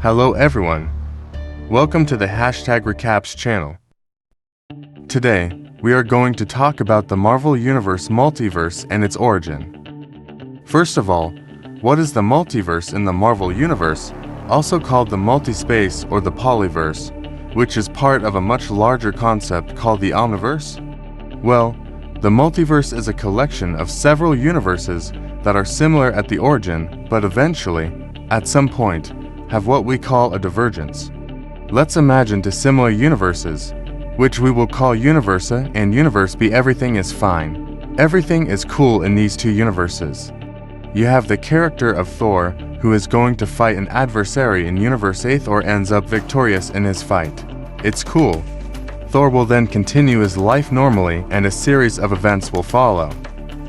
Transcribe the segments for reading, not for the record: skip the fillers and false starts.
Hello everyone. Welcome to the #Recaps channel. Today, we are going to talk about the Marvel Universe multiverse and its origin. First of all, what is the multiverse in the Marvel Universe, also called the multispace or the polyverse, which is part of a much larger concept called the Omniverse? Well, the multiverse is a collection of several universes that are similar at the origin, but eventually, at some point, have what we call a divergence. Let's imagine two similar universes, which we will call Universe A and Universe B. Everything is fine. Everything is cool in these two universes. You have the character of Thor, who is going to fight an adversary in Universe A. Thor ends up victorious in his fight. It's cool. Thor will then continue his life normally and a series of events will follow.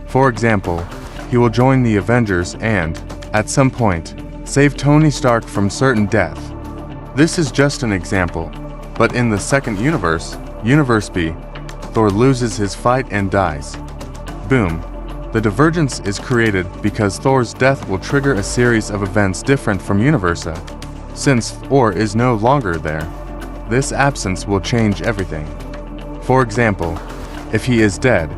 For example, he will join the Avengers and, at some point, save Tony Stark from certain death. This is just an example, but in the second universe, Universe B, Thor loses his fight and dies. Boom. The divergence is created because Thor's death will trigger a series of events different from Universe A. Since Thor is no longer there, this absence will change everything. For example, if he is dead,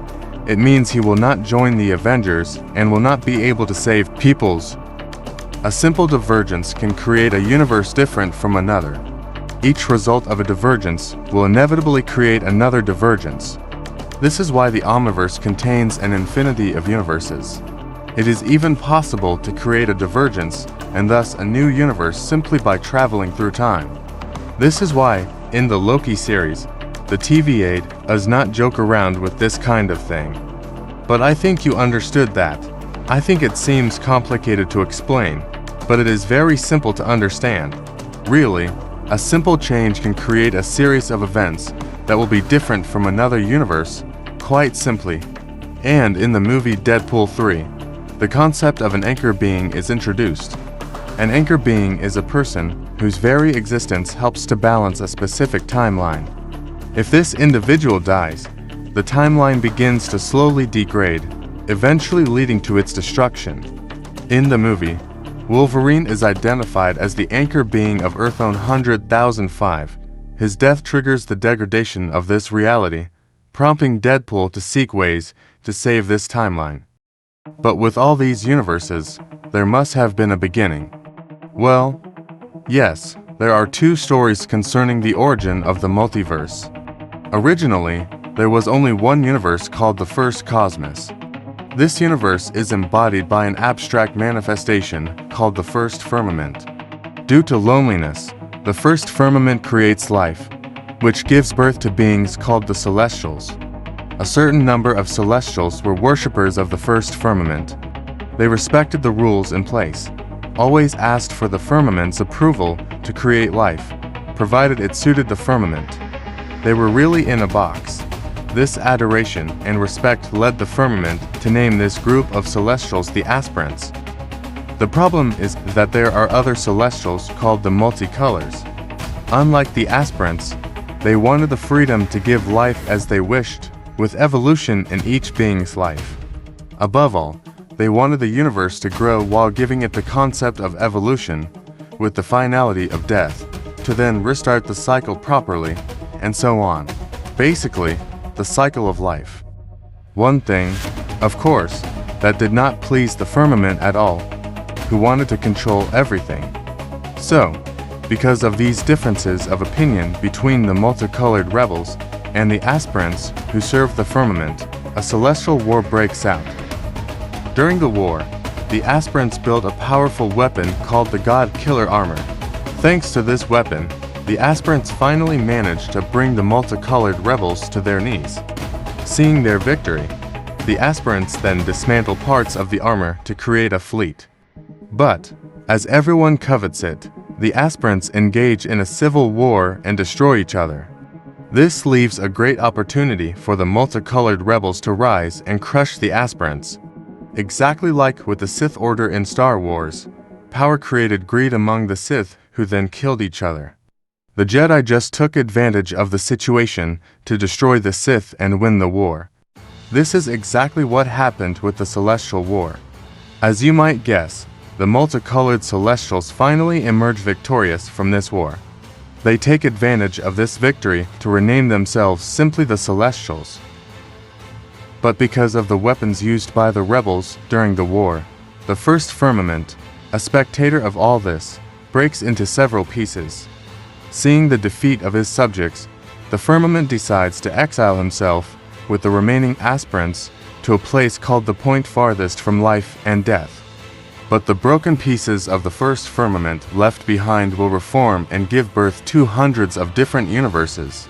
it means he will not join the Avengers and will not be able to save peoples. A simple divergence can create a universe different from another. Each result of a divergence will inevitably create another divergence. This is why the Omniverse contains an infinity of universes. It is even possible to create a divergence and thus a new universe simply by traveling through time. This is why, in the Loki series, the TV aide does not joke around with this kind of thing. But I think you understood that. I think it seems complicated to explain, but it is very simple to understand. Really, a simple change can create a series of events that will be different from another universe, quite simply. And in the movie Deadpool 3, the concept of an anchor being is introduced. An anchor being is a person whose very existence helps to balance a specific timeline. If this individual dies, the timeline begins to slowly degrade, eventually leading to its destruction. In the movie, Wolverine is identified as the anchor being of Earth 100,005. His death triggers the degradation of this reality, prompting Deadpool to seek ways to save this timeline. But with all these universes, there must have been a beginning. Well, yes, there are two stories concerning the origin of the multiverse. Originally, there was only one universe called the First Cosmos. This universe is embodied by an abstract manifestation called the First Firmament. Due to loneliness, the First Firmament creates life, which gives birth to beings called the Celestials. A certain number of Celestials were worshippers of the First Firmament. They respected the rules in place, always asked for the firmament's approval to create life, provided it suited the firmament. They were really in a box. This adoration and respect led the firmament to name this group of Celestials the Aspirants. The problem is that there are other Celestials called the Multicolors. Unlike the Aspirants, they wanted the freedom to give life as they wished, with evolution in each being's life. Above all, they wanted the universe to grow while giving it the concept of evolution, with the finality of death, to then restart the cycle properly, and so on. Basically, the cycle of life. One thing, of course, that did not please the firmament at all, who wanted to control everything. So, because of these differences of opinion between the multicolored rebels and the aspirants who serve the firmament, a celestial war breaks out. During the war, the aspirants built a powerful weapon called the God Killer Armor. Thanks to this weapon, the aspirants finally managed to bring the multicolored rebels to their knees. Seeing their victory, the aspirants then dismantle parts of the armor to create a fleet. But, as everyone covets it, the aspirants engage in a civil war and destroy each other. This leaves a great opportunity for the multicolored rebels to rise and crush the aspirants. Exactly like with the Sith Order in Star Wars, power created greed among the Sith who then killed each other. The Jedi just took advantage of the situation to destroy the Sith and win the war. This is exactly what happened with the Celestial War. As you might guess, the multicolored celestials finally emerge victorious from this war. They take advantage of this victory to rename themselves simply the Celestials. But because of the weapons used by the rebels during the war, the First Firmament, a spectator of all this, breaks into several pieces. Seeing the defeat of his subjects, the Firmament decides to exile himself with the remaining aspirants to a place called the point farthest from life and death. But the broken pieces of the First Firmament left behind will reform and give birth to hundreds of different universes.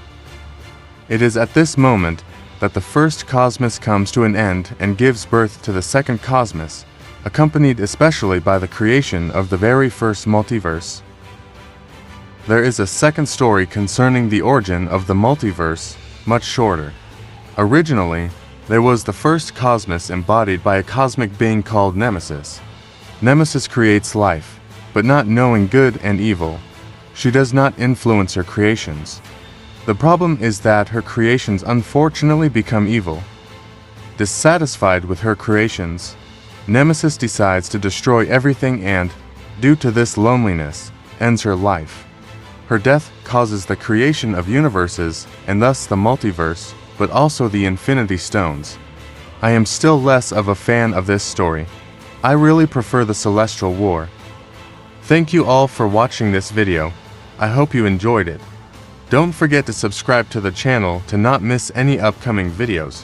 It is at this moment that the first cosmos comes to an end and gives birth to the second cosmos, accompanied especially by the creation of the very first multiverse. There is a second story concerning the origin of the multiverse, much shorter. Originally, there was the first cosmos embodied by a cosmic being called Nemesis. Nemesis creates life, but not knowing good and evil, she does not influence her creations. The problem is that her creations unfortunately become evil. Dissatisfied with her creations, Nemesis decides to destroy everything and, due to this loneliness, ends her life. Her death causes the creation of universes and thus the multiverse, but also the Infinity Stones. I am still less of a fan of this story. I really prefer the Celestial War. Thank you all for watching this video. I hope you enjoyed it. Don't forget to subscribe to the channel to not miss any upcoming videos.